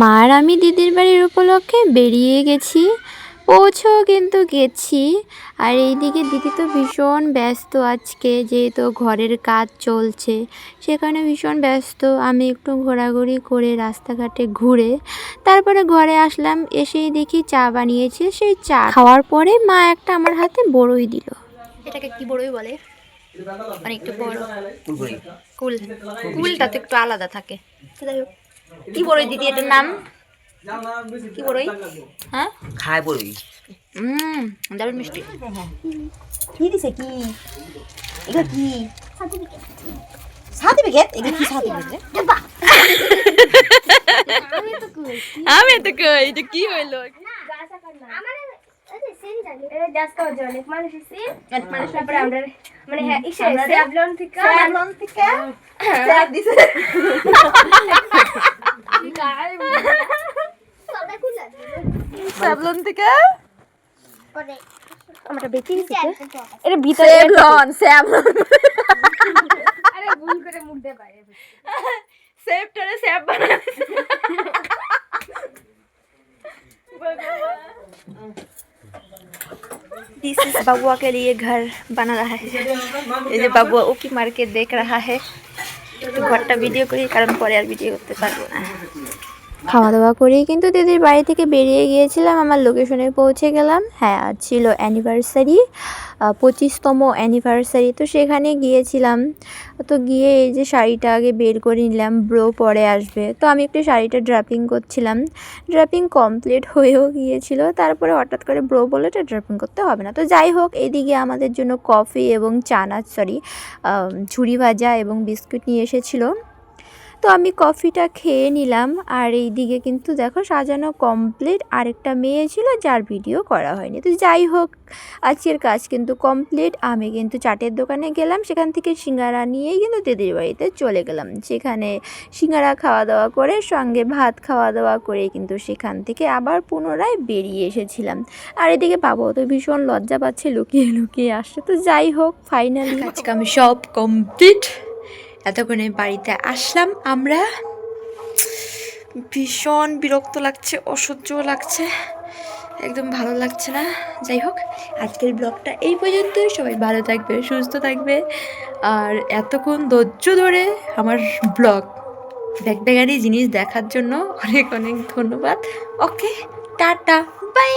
মা আর আমি দিদির বাড়ির উপলক্ষে বেরিয়ে গেছি, পৌঁছেও কিন্তু গেছি। আর এইদিকে দিদি তো ভীষণ ব্যস্ত আজকে, যেহেতু ঘরের কাজ চলছে সেখানে ভীষণ ব্যস্ত। আমি একটু ঘোরাঘুরি করে রাস্তাঘাটে ঘুরে তারপরে ঘরে আসলাম। এসেই দেখি চা বানিয়েছে, সেই চা খাওয়ার পরে মা একটা আমার হাতে বড়ই দিল। এটাকে কি বড়ই বলে? মানে একটু বড় কুল, কুলটা তো একটু আলাদা থাকে। কি বড়ই দিদি এটার নাম? কি বড়ই? হ্যাঁ, খায় বড়ই। দারুণ মিষ্টি। কি দিছে? কি এগুলো? কি সার্টিফিকেট? এগুলো কি সার্টিফিকেট? আমি তো কই এটা কি হইলো? সাবলন থেকে আমরা বেঁচে গেছি। এটা ভিতরে স্যাভলন, স্যাভলন। আরে ভুল করে মুখ দিয়ে বাইরে সেভটারে সেভ বানায়। दिस इज बबुआ के लिए घर बना रहा है। ये जो बबुआ उकी मार के देख रहा है। तो घरटा वीडियो करी कारण परे আর ভিডিও করতে পারবো না। খাওয়া দাওয়া করেই কিন্তু দিদির বাড়ি থেকে বেরিয়ে গিয়েছিলাম, আমার লোকেশনে পৌঁছে গেলাম। হ্যাঁ, আজ ছিল অ্যানিভার্সারি, 25তম অ্যানিভার্সারি। তো সেখানে গিয়েছিলাম। তো গিয়ে এই যে শাড়িটা আগে বের করে নিলাম, ব্রো পরে আসবে। তো আমি একটু শাড়িটা ড্রাপিং করছিলাম, ড্রাপিং কমপ্লিট হয়েও গিয়েছিল। তারপরে হঠাৎ করে ব্রো বলে এটা ড্রাপিং করতে হবে না। তো যাই হোক, এদিকে আমাদের জন্য কফি এবং ঝুরি ভাজা এবং বিস্কুট নিয়ে এসেছিলো। তো আমি কফিটা খেয়ে নিলাম। আর এই দিকে কিন্তু দেখো সাজানো কমপ্লিট। আরেকটা মেয়ে ছিল যার ভিডিও করা হয়নি। তো যাই হোক, আজকের কাজ কিন্তু কমপ্লিট। আমি কিন্তু চাটের দোকানে গেলাম, সেখান থেকে সিঙ্গারা নিয়েই কিন্তু দিদির বাড়িতে চলে গেলাম। সেখানে সিঙ্গারা খাওয়া দাওয়া করে সঙ্গে ভাত খাওয়া দাওয়া করে কিন্তু সেখান থেকে আবার পুনরায় বেরিয়ে এসেছিলাম। আর এদিকে বাবাও তো ভীষণ লজ্জা পাচ্ছে, লুকিয়ে লুকিয়ে আসছে। তো যাই হোক, ফাইনালি আজকে আমি সব কমপ্লিট। এতক্ষণে বাড়িতে আসলাম আমরা। ভীষণ বিরক্ত লাগছে, অসহ্য লাগছে, একদম ভালো লাগছে না। যাই হোক, আজকের ব্লগটা এই পর্যন্ত। সবাই ভালো থাকবে, সুস্থ থাকবে। আর এতক্ষণ ধৈর্য ধরে আমার ব্লগ ব্যাকব্যাগারি জিনিস দেখার জন্য অনেক অনেক ধন্যবাদ। ওকে, টাটা, বাই।